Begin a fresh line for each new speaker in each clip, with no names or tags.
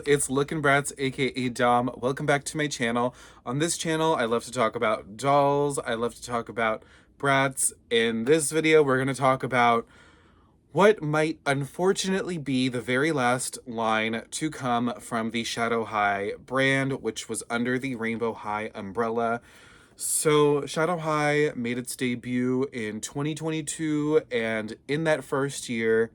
it's Lookin BRATZ, aka Dom. Welcome back to my channel. On this channel, I love to talk about dolls. I love to talk about brats. In this video, we're going to talk about what might unfortunately be the very last line to come from the Shadow High brand, which was under the Rainbow High umbrella. So Shadow High made its debut in 2022, and in that first year,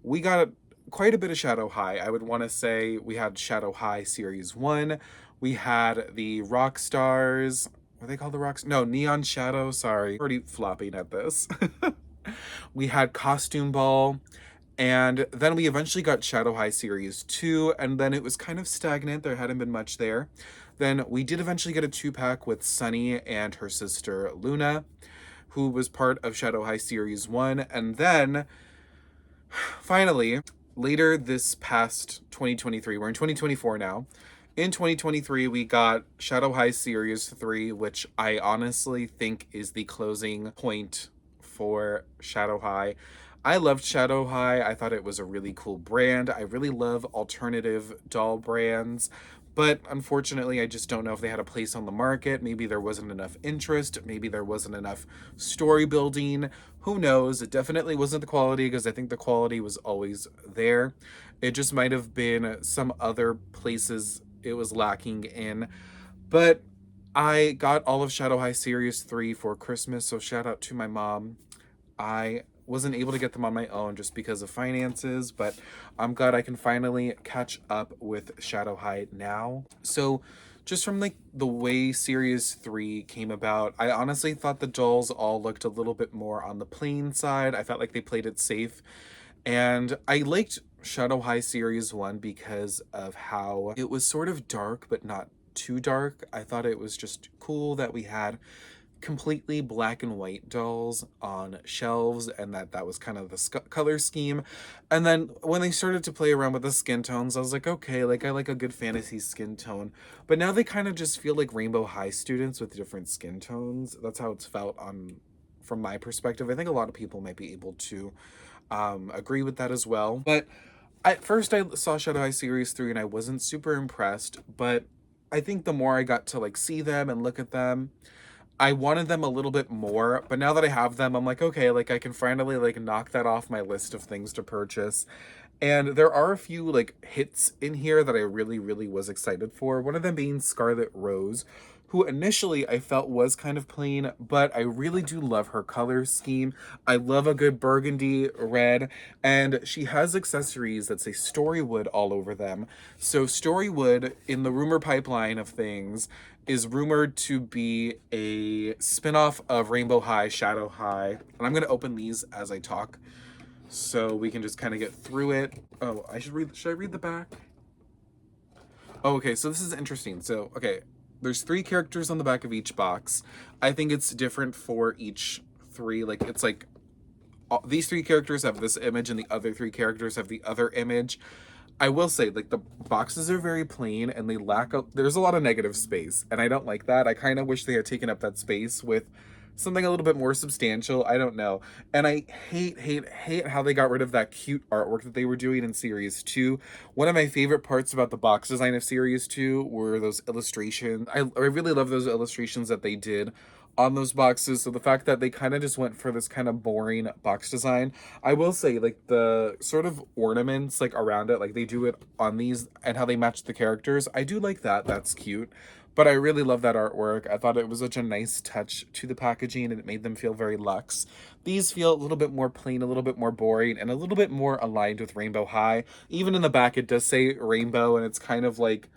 we got quite a bit of Shadow High. I would want to say we had Shadow High Series 1. We had the Rock Stars. What are they called, the Rocks? No, Neon Shadow, sorry. Already flopping at this. We had Costume Ball. And then we eventually got Shadow High Series 2, and then it was kind of stagnant. There hadn't been much there. Then we did eventually get a 2-pack with Sunny and her sister Luna, who was part of Shadow High Series 1. And then, finally, later this past 2023, we're in 2024 now. In 2023, we got Shadow High Series 3, which I honestly think is the closing point for Shadow High. I loved Shadow High. I thought it was a really cool brand. I really love alternative doll brands, but unfortunately, I just don't know if they had a place on the market. Maybe there wasn't enough interest. Maybe there wasn't enough story building. Who knows? It definitely wasn't the quality, because I think the quality was always there. It just might have been some other places it was lacking in. But I got all of Shadow High Series 3 for Christmas, so shout out to my mom. I wasn't able to get them on my own just because of finances, but I'm glad I can finally catch up with Shadow High now. So just from like the way Series 3 came about, I honestly thought the dolls all looked a little bit more on the plain side. I felt like they played it safe. And I liked Shadow High Series 1 because of how it was sort of dark, but not too dark. I thought it was just cool that we had completely black and white dolls on shelves, and that was kind of the color scheme. And then when they started to play around with the skin tones, I was like, okay, like I like a good fantasy skin tone. But now they kind of just feel like Rainbow High students with different skin tones. That's how it's felt from my perspective. I think a lot of people might be able to agree with that as well. But at first I saw Shadow High Series 3 and I wasn't super impressed, but I think the more I got to like see them and look at them, I wanted them a little bit more. But now that I have them, I'm like, okay, like I can finally like knock that off my list of things to purchase. And there are a few like hits in here that I really was excited for. One of them being Scarlet Rose, who initially I felt was kind of plain, but I really do love her color scheme. I love a good burgundy red, and she has accessories that say Storywood all over them. So Storywood, in the rumor pipeline of things, is rumored to be a spin-off of Rainbow High, Shadow High. And I'm going to open these as I talk so we can just kind of get through it. Oh, should I read the back? Oh, okay, so this is interesting. So, okay, there's 3 characters on the back of each box. I think it's different for each 3. Like, it's like these 3 characters have this image and the other 3 characters have the other image. I will say, like, the boxes are very plain and they there's a lot of negative space, and I don't like that. I kind of wish they had taken up that space with something a little bit more substantial. I don't know. And I hate how they got rid of that cute artwork that they were doing in Series 2. One of my favorite parts about the box design of Series 2 were those illustrations. I really love those illustrations that they did on those boxes. So the fact that they kind of just went for this kind of boring box design, I will say, like, the sort of ornaments like around it, like they do it on these and how they match the characters, I do like that. That's cute. But I really love that artwork. I thought it was such a nice touch to the packaging, and it made them feel very luxe. These feel a little bit more plain, a little bit more boring, and a little bit more aligned with Rainbow High. Even in the back, it does say Rainbow, and it's kind of like,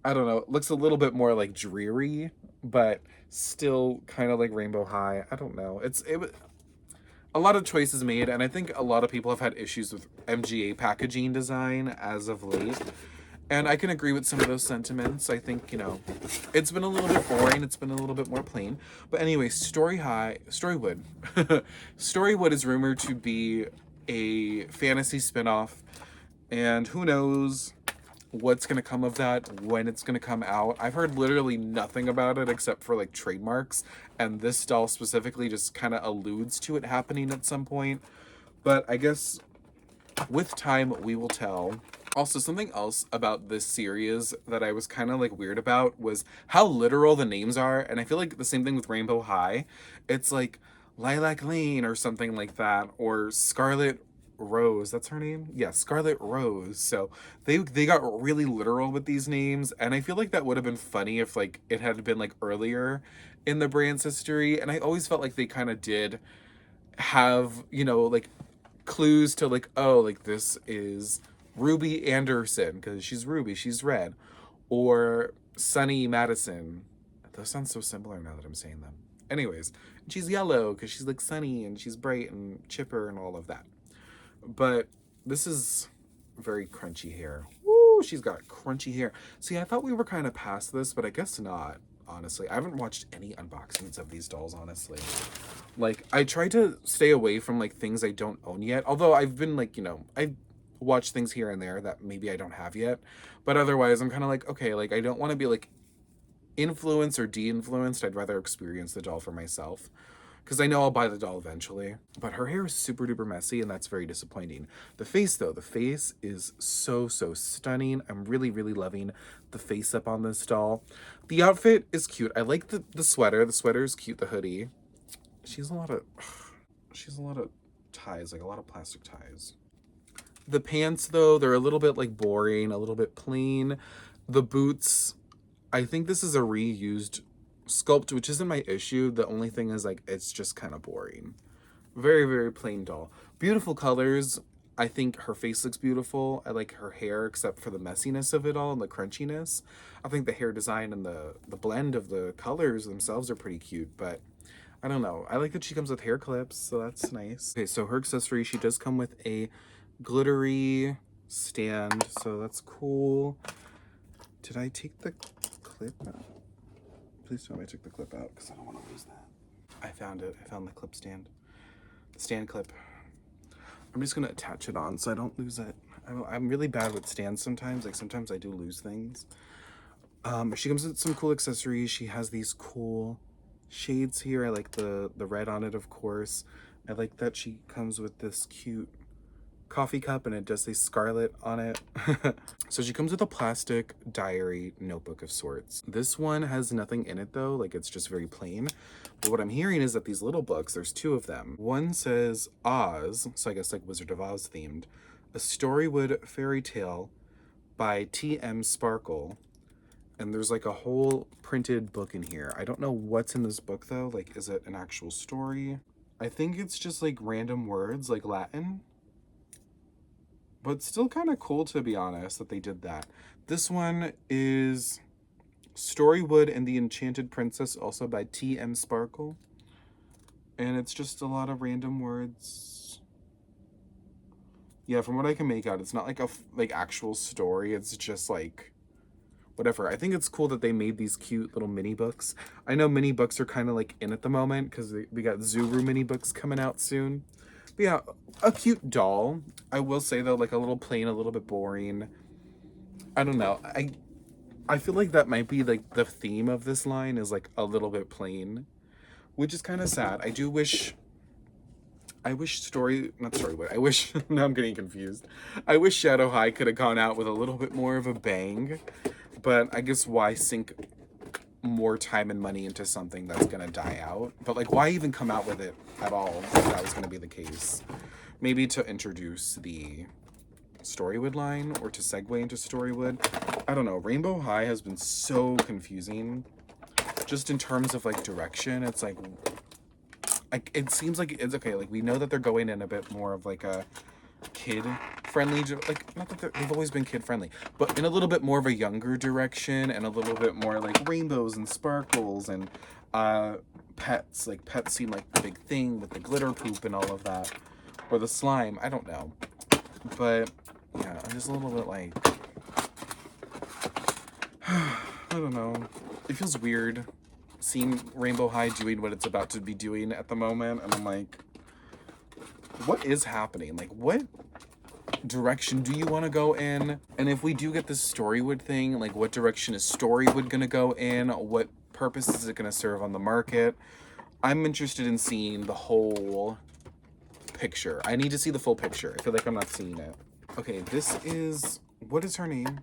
I don't know, it looks a little bit more like dreary, but still kind of like Rainbow High. I don't know. It was a lot of choices made, and I think a lot of people have had issues with MGA packaging design as of late. And I can agree with some of those sentiments. I think, you know, it's been a little bit boring. It's been a little bit more plain. But anyway, Storywood. Storywood is rumored to be a fantasy spinoff. And who knows what's going to come of that, when it's going to come out. I've heard literally nothing about it except for like trademarks. And this doll specifically just kind of alludes to it happening at some point. But I guess with time, we will tell. Also, something else about this series that I was kind of like weird about was how literal the names are. And I feel like the same thing with Rainbow High. It's like Lilac Lane or something like that, or Scarlet Rose. That's her name? Yeah, Scarlet Rose. So they got really literal with these names, and I feel like that would have been funny if like it had been like earlier in the brand's history. And I always felt like they kind of did have, you know, like clues to like, oh, like this is Ruby Anderson because she's Ruby, she's red, or Sunny Madison. Those sound so similar now that I'm saying them. Anyways, she's yellow because she's like sunny and she's bright and chipper and all of that. But this is very crunchy hair. Woo, she's got crunchy hair. See, I thought we were kind of past this, but I guess not, honestly. I haven't watched any unboxings of these dolls, honestly. Like, I try to stay away from, like, things I don't own yet. Although I've been, like, you know, I've watched things here and there that maybe I don't have yet. But otherwise, I'm kind of like, okay, like, I don't want to be, like, influenced or de-influenced. I'd rather experience the doll for myself. Because I know I'll buy the doll eventually. But her hair is super duper messy, and that's very disappointing. The face, though, the face is so, so stunning. I'm really, really loving the face up on this doll. The outfit is cute. I like the sweater. The sweater is cute, the hoodie. She has a lot of ties, like a lot of plastic ties. The pants, though, they're a little bit like boring, a little bit plain. The boots, I think this is a reused sculpt, which isn't my issue. The only thing is like it's just kind of boring. Very, very plain doll. Beautiful colors. I think her face looks beautiful. I like her hair, except for the messiness of it all and the crunchiness. I think the hair design and the blend of the colors themselves are pretty cute, but I don't know. I like that she comes with hair clips, so that's nice. Okay, so her accessory, she does come with a glittery stand, so that's cool. Did I take the clip out? Please tell me I took the clip out, because I don't want to lose that. I found it. I found the clip stand. The stand clip. I'm just going to attach it on so I don't lose it. I'm really bad with stands sometimes. Like, sometimes I do lose things. She comes with some cool accessories. She has these cool shades here. I like the red on it, of course. I like that she comes with this cute coffee cup and it does say Scarlet on it. So she comes with a plastic diary notebook of sorts. This one has nothing in it though, like it's just very plain. But what I'm hearing is that these little books, there's two of them. One says Oz, so I guess like Wizard of Oz themed, a Storywood fairy tale by T.M. Sparkle. And there's like a whole printed book in here. I don't know what's in this book though. Like, is it an actual story? I think it's just like random words, like Latin. But still kind of cool, to be honest, that they did that. This one is Storywood and the Enchanted Princess, also by T.M. Sparkle. And it's just a lot of random words. Yeah, from what I can make out, it's not like a actual story. It's just like whatever. I think it's cool that they made these cute little mini books. I know mini books are kind of like in at the moment because we got Zuru mini books coming out soon. But yeah, a cute doll. I will say though, like a little plain, a little bit boring. I don't know. I feel like that might be like the theme of this line is like a little bit plain, which is kind of sad. I wish now I'm getting confused. I wish Shadow High could have gone out with a little bit more of a bang. But I guess why sink more time and money into something that's gonna die out? But like, why even come out with it at all if that was gonna be the case? Maybe to introduce the Storywood line or to segue into Storywood. I don't know. Rainbow High has been so confusing just in terms of like direction. It's like it seems like it's okay. Like we know that they're going in a bit more of like a kid friendly, like not that they've always been kid friendly, but in a little bit more of a younger direction and a little bit more like rainbows and sparkles and pets. Like pets seem like the big thing with the glitter poop and all of that, or the slime. I don't know, but yeah, I'm just a little bit like I don't know. It feels weird seeing Rainbow High doing what it's about to be doing at the moment, and I'm like, what is happening? Like, what direction do you want to go in? And if we do get this Storywood thing, like, what direction is Storywood gonna go in? What purpose is it gonna serve on the market? I'm interested in seeing the whole picture. I need to see the full picture. I feel like I'm not seeing it. Okay, this is What is her name?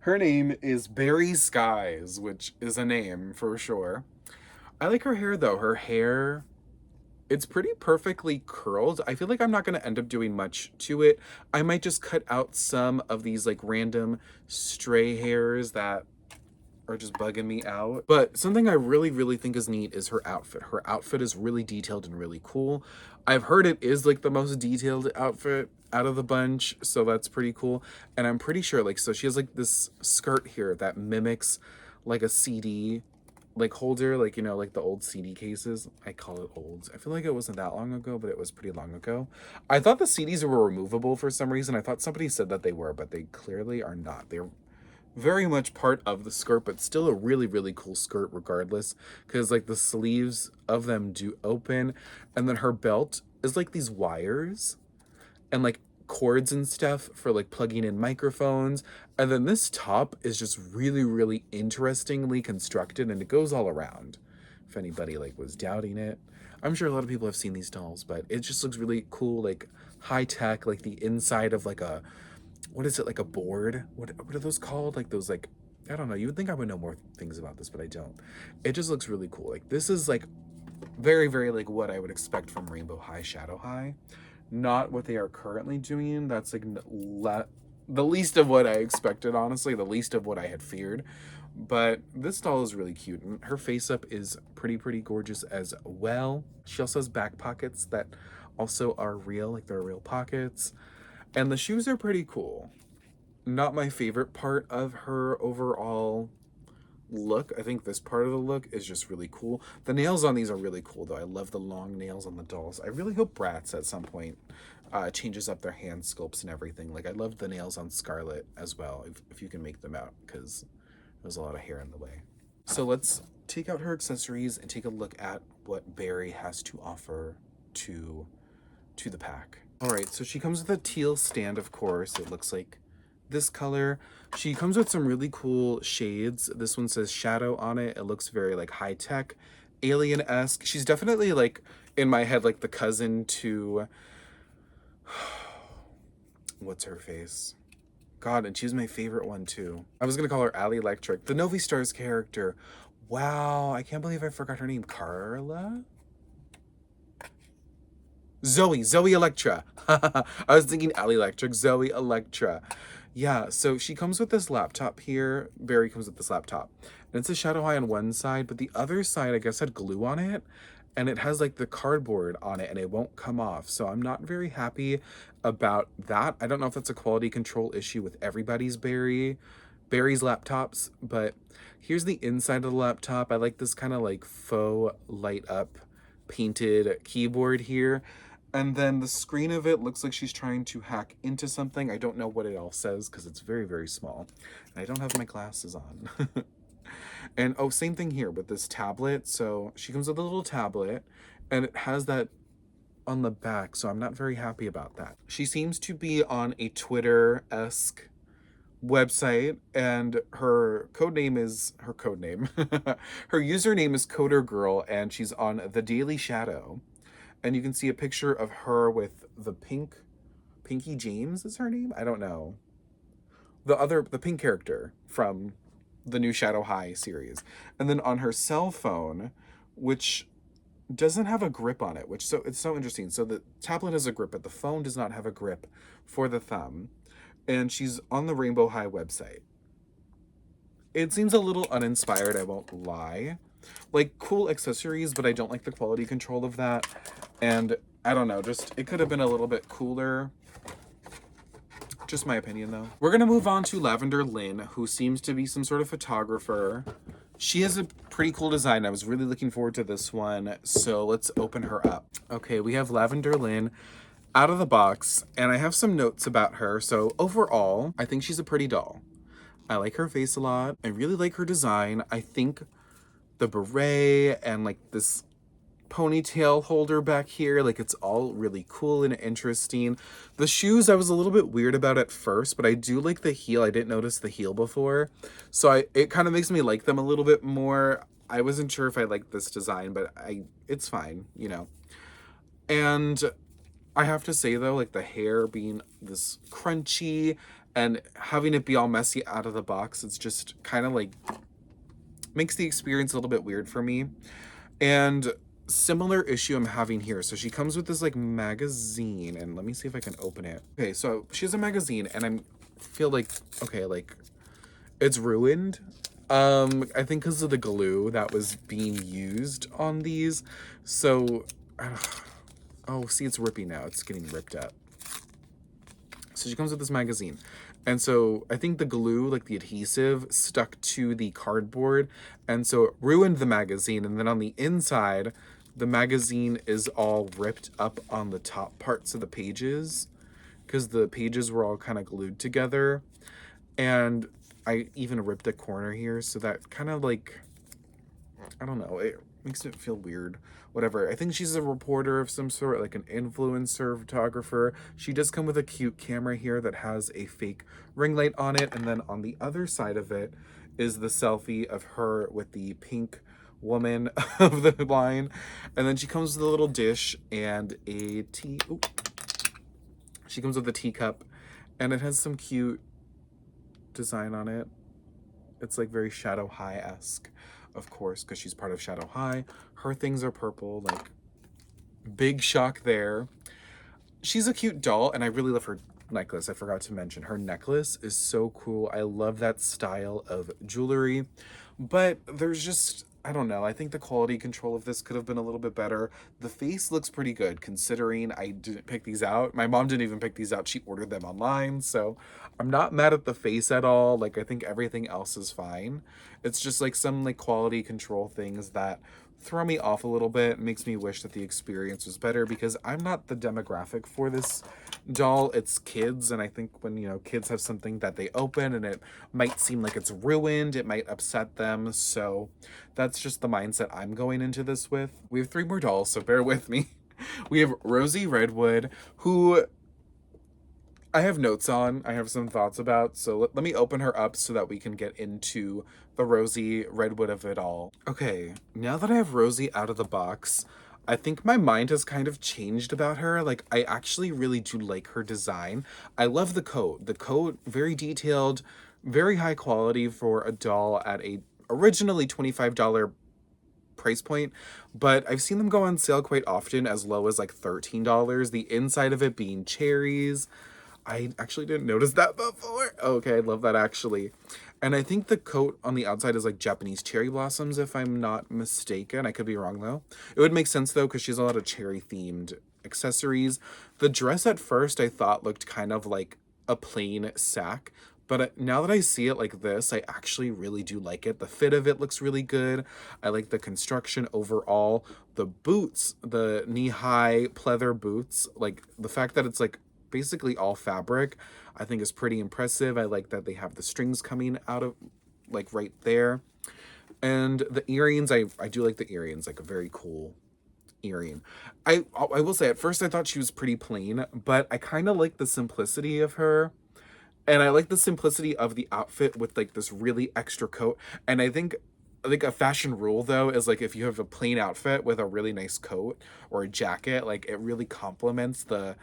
Her name is Berry Skies, which is a name for sure. I like her hair though. Her hair, it's pretty perfectly curled. I feel like I'm not going to end up doing much to it. I might just cut out some of these like random stray hairs that are just bugging me out. But something I really, really think is neat is her outfit. Her outfit is really detailed and really cool. I've heard it is like the most detailed outfit out of the bunch, so that's pretty cool. And I'm pretty sure, like, so she has like this skirt here that mimics like a CD like holder, like, you know, like the old CD cases. I call it old. I feel like it wasn't that long ago, but it was pretty long ago. I thought the CDs were removable for some reason. I thought somebody said that they were, but they clearly are not. They're very much part of the skirt, but still a really, really cool skirt regardless, because like the sleeves of them do open, and then her belt is like these wires and like cords and stuff for like plugging in microphones. And then this top is just really, really interestingly constructed, and it goes all around. If anybody like was doubting it, I'm sure a lot of people have seen these dolls, but it just looks really cool, like high tech, like the inside of like a, what is it, like a board? What are those called? Like those, like, I don't know. You would think I would know more things about this, but I don't. It just looks really cool. Like this is like very, very like what I would expect from Rainbow High, Shadow High. Not what they are currently doing. That's like the least of what I expected, honestly. The least of what I had feared. But this doll is really cute, and her face up is pretty gorgeous as well. She also has back pockets that also are real, like they're real pockets. And the shoes are pretty cool. Not my favorite part of her overall look. I think this part of the look is just really cool. The nails on these are really cool though. I love the long nails on the dolls. I really hope BRATZ at some point changes up their hand sculpts and everything. Like I love the nails on Scarlet as well, if you can make them out, because there's a lot of hair in the way. So let's take out her accessories and take a look at what Barry has to offer to the pack. All right, so she comes with a teal stand, of course. It looks like this color. She comes with some really cool shades. This one says shadow on it. It looks very like high tech, alien-esque. She's definitely like in my head like the cousin to what's her face? God, and she's my favorite one too. I was gonna call her Ali Electric, the Novi Stars character. Wow, I can't believe I forgot her name. Carla? Zoe Electra. I was thinking Ali Electric, Zoe Electra. Yeah, so she comes with this laptop here. Barry comes with this laptop. And it's a Shadow High on one side, but the other side, I guess, had glue on it. And it has like the cardboard on it and it won't come off. So I'm not very happy about that. I don't know if that's a quality control issue with everybody's Barry's laptops, but here's the inside of the laptop. I like this kind of like faux light up painted keyboard here. And then the screen of it looks like she's trying to hack into something. I don't know what it all says because it's very, very small. And I don't have my glasses on. And oh, same thing here with this tablet. So she comes with a little tablet and it has that on the back. So I'm not very happy about that. She seems to be on a Twitter-esque website, and her username is Coder Girl, and she's on The Daily Shadow. And you can see a picture of her with the Pinky James is her name? I don't know. The pink character from the new Shadow High series. And then on her cell phone, which doesn't have a grip on it, it's so interesting. So the tablet has a grip, but the phone does not have a grip for the thumb. And she's on the Rainbow High website. It seems a little uninspired, I won't lie. Like, cool accessories, but I don't like the quality control of that. And I don't know, just it could have been a little bit cooler. Just my opinion, though. We're gonna move on to Lavender Lynn, who seems to be some sort of photographer. She has a pretty cool design. I was really looking forward to this one, so let's open her up. Okay, we have Lavender Lynn out of the box, and I have some notes about her. So overall, I think she's a pretty doll. I like her face a lot. I really like her design. I think the beret and like this ponytail holder back here, like it's all really cool and interesting. The shoes I was a little bit weird about at first, but I do like the heel. I didn't notice the heel before, so it kind of makes me like them a little bit more. I wasn't sure if I liked this design, but it's fine, you know. And I have to say though, like the hair being this crunchy and having it be all messy out of the box, it's just kind of like makes the experience a little bit weird for me. And similar issue I'm having here. So she comes with this like magazine, and let me see if I can open it. Okay, so she has a magazine, and feel like, okay, like it's ruined. I think because of the glue that was being used on these. So oh, see, it's ripping now. It's getting ripped up. So she comes with this magazine. And so I think the glue, like the adhesive, stuck to the cardboard. And so it ruined the magazine. And then on the inside, the magazine is all ripped up on the top parts of the pages because the pages were all kind of glued together. And I even ripped a corner here. So that kind of like, I don't know, it makes it feel weird. Whatever. I think she's a reporter of some sort, like an influencer photographer. She does come with a cute camera here that has a fake ring light on it. And then on the other side of it is the selfie of her with the pink woman of the line. And then she comes with a little dish and a tea. Ooh. She comes with a teacup and it has some cute design on it. It's like very Shadow High-esque, of course, because she's part of Shadow High. Her things are purple, like big shock there. She's a cute doll, and I really love her necklace. I forgot to mention her necklace is so cool. I love that style of jewelry, but there's just, I don't know, I think the quality control of this could have been a little bit better. The face looks pretty good considering I didn't pick these out. My mom didn't even pick these out. She ordered them online, so I'm not mad at the face at all. Like, I think everything else is fine. It's just like some like quality control things that throw me off a little bit. It makes me wish that the experience was better because I'm not the demographic for this doll. It's kids, and I think when, you know, kids have something that they open and it might seem like it's ruined, it might upset them. So that's just the mindset I'm going into this with. We have 3 more dolls, so bear with me. We have Rosie Redwood, who I have notes on, I have some thoughts about, so let me open her up so that we can get into the Rosie Redwood of it all. Okay, now that I have Rosie out of the box, I think my mind has kind of changed about her. Like, I actually really do like her design. I love the coat. The coat, very detailed, very high quality for a doll at a originally $25 price point, but I've seen them go on sale quite often as low as like $13. The inside of it being cherries. I actually didn't notice that before. Okay, I love that actually. And I think the coat on the outside is like Japanese cherry blossoms, if I'm not mistaken. I could be wrong though. It would make sense though, because she has a lot of cherry themed accessories. The dress at first I thought looked kind of like a plain sack, but now that I see it like this, I actually really do like it. The fit of it looks really good. I like the construction overall. The boots, the knee-high pleather boots, like the fact that it's like basically all fabric, I think is pretty impressive. I like that they have the strings coming out of like right there. And the earrings, I do like the earrings, like a very cool earring. I will say at first I thought she was pretty plain, but I kind of like the simplicity of her. And I like the simplicity of the outfit with like this really extra coat. And I think like a fashion rule though is like if you have a plain outfit with a really nice coat or a jacket, like it really complements the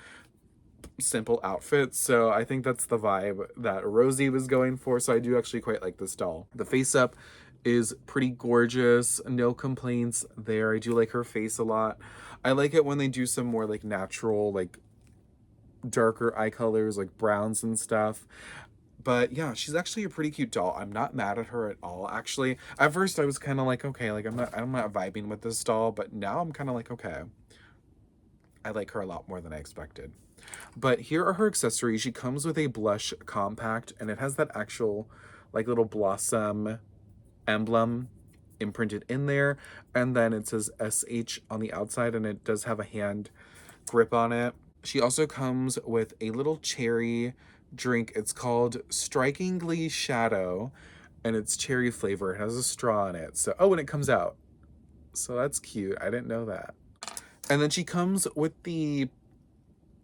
simple outfits. So I think that's the vibe that Rosie was going for. So I do actually quite like this doll. The face up is pretty gorgeous. No complaints there. I do like her face a lot. I like it when they do some more like natural, like darker eye colors, like browns and stuff. But yeah, she's actually a pretty cute doll. I'm not mad at her at all, actually. At first I was kind of like, okay, like I'm not vibing with this doll, but now I'm kind of like, okay. I like her a lot more than I expected. But here are her accessories. She comes with a blush compact, and it has that actual like little blossom emblem imprinted in there. And then it says SH on the outside, and it does have a hand grip on it. She also comes with a little cherry drink. It's called Strikingly Shadow, and it's cherry flavor. It has a straw in it. So, oh, and it comes out. So that's cute. I didn't know that. And then she comes with the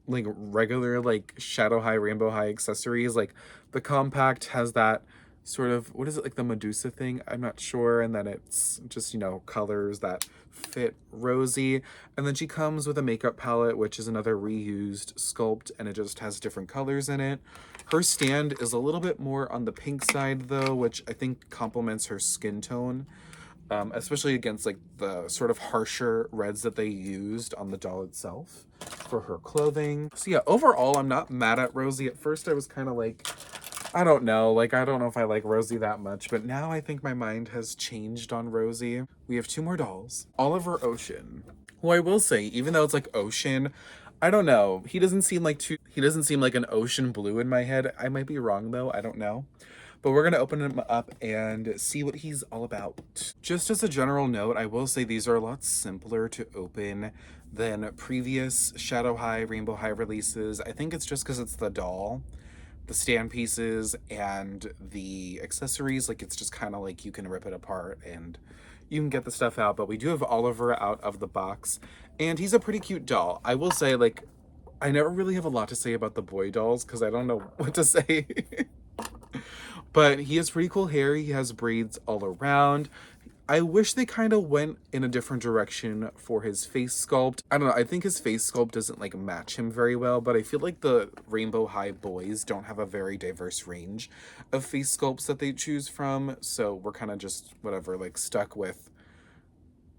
like regular like Shadow High, Rainbow High accessories. Like the compact has that sort of, what is it, like the Medusa thing? I'm not sure. And then it's just, you know, colors that fit Rosie. And then she comes with a makeup palette, which is another reused sculpt, and it just has different colors in it. Her stand is a little bit more on the pink side though, which I think complements her skin tone. Especially against like the sort of harsher reds that they used on the doll itself for her clothing. So yeah, overall, I'm not mad at Rosie. At first I was kind of like, I don't know, like I don't know if I like Rosie that much, but now I think my mind has changed on Rosie. We have two more dolls. Oliver Ocean, who I will say, even though it's like ocean, I don't know. He doesn't seem like an ocean blue in my head. I might be wrong though, I don't know. But we're going to open him up and see what he's all about. Just as a general note, I will say these are a lot simpler to open than previous Shadow High, Rainbow High releases. I think it's just because it's the doll, the stand pieces, and the accessories. Like, it's just kind of like you can rip it apart and you can get the stuff out. But we do have Oliver out of the box, and he's a pretty cute doll. I will say, like, I never really have a lot to say about the boy dolls because I don't know what to say. But he has pretty cool hair. He has braids all around. I wish they kind of went in a different direction for his face sculpt. I don't know. I think his face sculpt doesn't like match him very well, but I feel like the Rainbow High boys don't have a very diverse range of face sculpts that they choose from. So we're kind of just whatever, like stuck with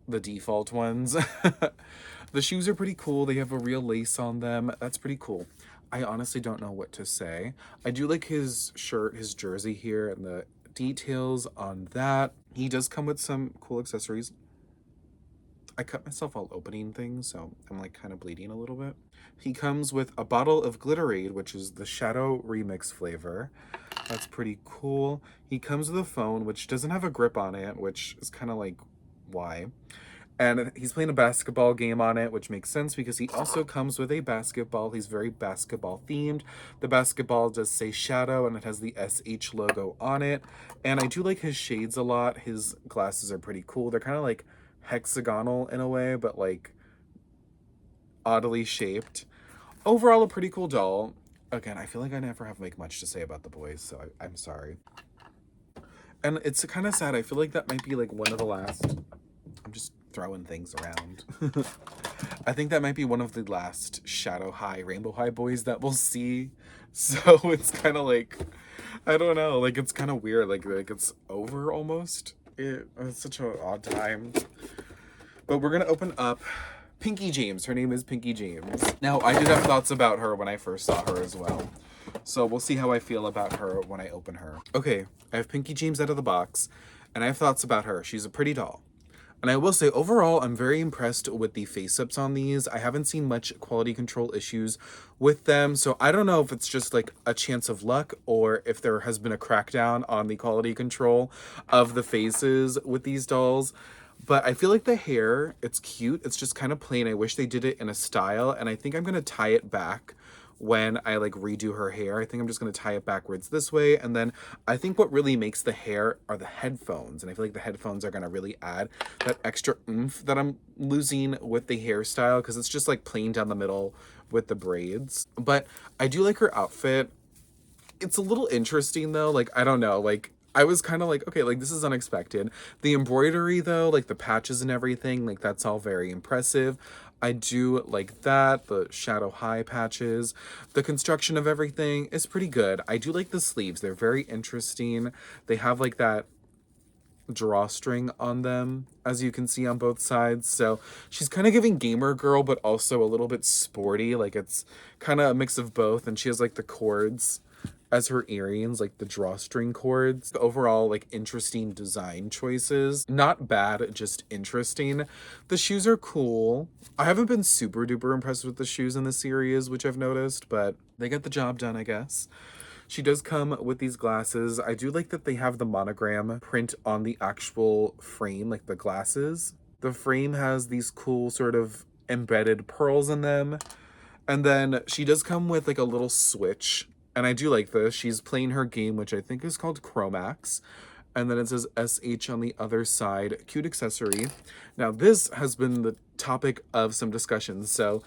the default ones. The shoes are pretty cool. They have a real lace on them. That's pretty cool. I honestly don't know what to say. I do like his shirt, his jersey here, and the details on that. He does come with some cool accessories. I cut myself while opening things, so I'm like kind of bleeding a little bit. He comes with a bottle of Glitterade, which is the Shadow Remix flavor. That's pretty cool. He comes with a phone, which doesn't have a grip on it, which is kind of like, why? And he's playing a basketball game on it, which makes sense because he also comes with a basketball. He's very basketball themed. The basketball does say Shadow and it has the SH logo on it. And I do like his shades a lot. His glasses are pretty cool. They're kind of like hexagonal in a way, but like oddly shaped. Overall, a pretty cool doll. Again, I feel like I never have like much to say about the boys, so I'm sorry. And it's kind of sad. I feel like that might be like one of the last... I'm just throwing things around. I think that might be one of the last Shadow High, Rainbow High boys that we'll see. So it's kind of like, I don't know, like it's kind of weird. Like it's over almost. It's such an odd time. But we're going to open up Pinky James. Her name is Pinky James. Now, I did have thoughts about her when I first saw her as well. So we'll see how I feel about her when I open her. Okay, I have Pinky James out of the box, and I have thoughts about her. She's a pretty doll. And I will say, overall, I'm very impressed with the face-ups on these. I haven't seen much quality control issues with them, so I don't know if it's just like a chance of luck or if there has been a crackdown on the quality control of the faces with these dolls. But I feel like the hair, it's cute. It's just kind of plain. I wish they did it in a style, and I think I'm going to tie it back when I like redo her hair. I think I'm just going to tie it backwards this way. And then I think what really makes the hair are the headphones. And I feel like the headphones are going to really add that extra oomph that I'm losing with the hairstyle, because it's just like plain down the middle with the braids. But I do like her outfit. It's a little interesting though. Like, I don't know, like I was kind of like, okay, like this is unexpected. The embroidery though, like the patches and everything, like that's all very impressive. I do like that. The Shadow High patches, the construction of everything is pretty good. I do like the sleeves. They're very interesting. They have like that drawstring on them, as you can see on both sides. So she's kind of giving gamer girl, but also a little bit sporty. Like it's kind of a mix of both. And she has like the cords as her earrings, like the drawstring cords. Overall, like interesting design choices. Not bad, just interesting. The shoes are cool. I haven't been super duper impressed with the shoes in the series, which I've noticed, but they get the job done, I guess. She does come with these glasses. I do like that they have the monogram print on the actual frame, like the glasses. The frame has these cool sort of embedded pearls in them. And then she does come with like a little switch. And I do like this. She's playing her game, which I think is called Chromax. And then it says SH on the other side. Cute accessory. Now, this has been the topic of some discussions. So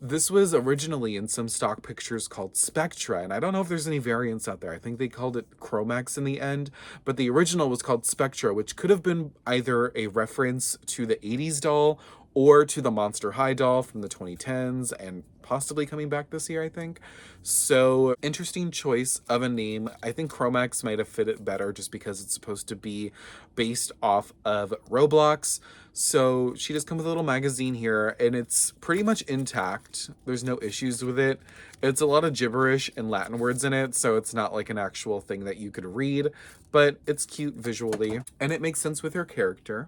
This was originally in some stock pictures called Spectra, and I don't know if there's any variants out there. I think they called it Chromax in the end, but the original was called Spectra, which could have been either a reference to the 80s doll or to the Monster High doll from the 2010s and possibly coming back this year, I think. So, interesting choice of a name. I think Chromax might have fit it better just because it's supposed to be based off of Roblox. So she does come with a little magazine here, and it's pretty much intact. There's no issues with it. It's a lot of gibberish and Latin words in it, so it's not like an actual thing that you could read, but it's cute visually, and it makes sense with her character.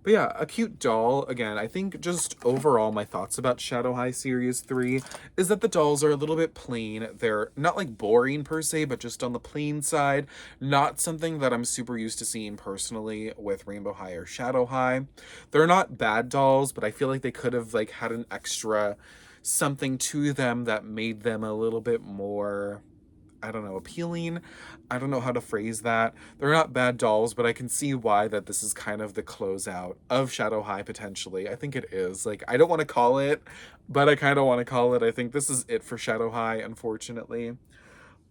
But yeah, a cute doll. Again, I think just overall my thoughts about Shadow High Series 3 is that the dolls are a little bit plain. They're not like boring per se, but just on the plain side. Not something that I'm super used to seeing personally with Rainbow High or Shadow High. They're not bad dolls, but I feel like they could have like had an extra something to them that made them a little bit more, I don't know, appealing. I don't know how to phrase that. They're not bad dolls, but I can see why that this is kind of the closeout of Shadow High potentially. I think it is. Like, I don't want to call it, but I kind of want to call it. I think this is it for Shadow High, unfortunately.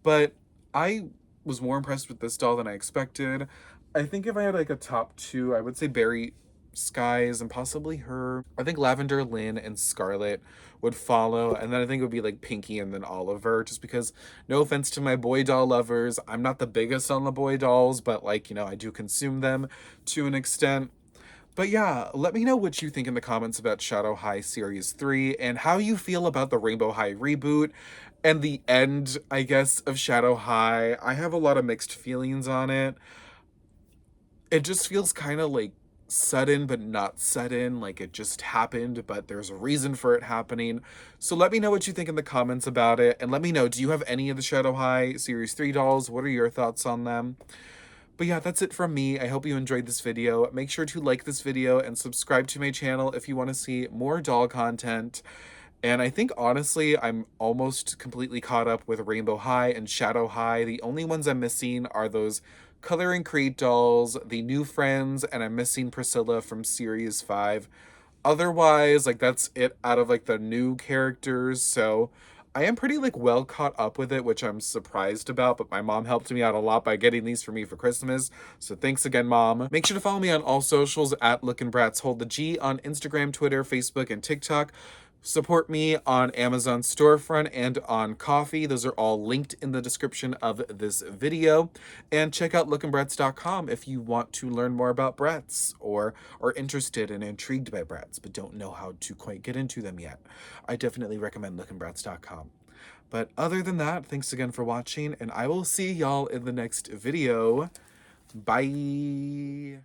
But I was more impressed with this doll than I expected. I think if I had like a top two, I would say Berry Skies and possibly her. I think Lavender Lynn and Scarlet would follow, and then I think it would be like Pinky and then Oliver, just because, no offense to my boy doll lovers, I'm not the biggest on the boy dolls, but like, you know, I do consume them to an extent. But yeah, let me know what you think in the comments about Shadow High Series 3 and how you feel about the Rainbow High reboot and the end, I guess, of Shadow High. I have a lot of mixed feelings on it. It just feels kind of like sudden but not sudden, like it just happened, but there's a reason for it happening. So let me know what you think in the comments about it, and let me know, do you have any of the Shadow High Series 3 dolls? What are your thoughts on them? But yeah, that's it from me. I hope you enjoyed this video. Make sure to like this video and subscribe to my channel if you want to see more doll content. And I think honestly, I'm almost completely caught up with Rainbow High and Shadow High. The only ones I'm missing are those Color and Create dolls, the new friends, and I'm missing Priscilla from Series 5. Otherwise, like that's it out of like the new characters. So I am pretty like well caught up with it, which I'm surprised about, but my mom helped me out a lot by getting these for me for Christmas. So thanks again, Mom. Make sure to follow me on all socials at LOOKIN Hold the G on Instagram, Twitter, Facebook, and TikTok. Support me on Amazon storefront and on Ko-fi. Those are all linked in the description of this video. And check out lookinbratz.com if you want to learn more about BRATZ or are interested and intrigued by BRATZ but don't know how to quite get into them yet. I definitely recommend lookinbratz.com. But other than that, thanks again for watching, and I will see y'all in the next video. Bye!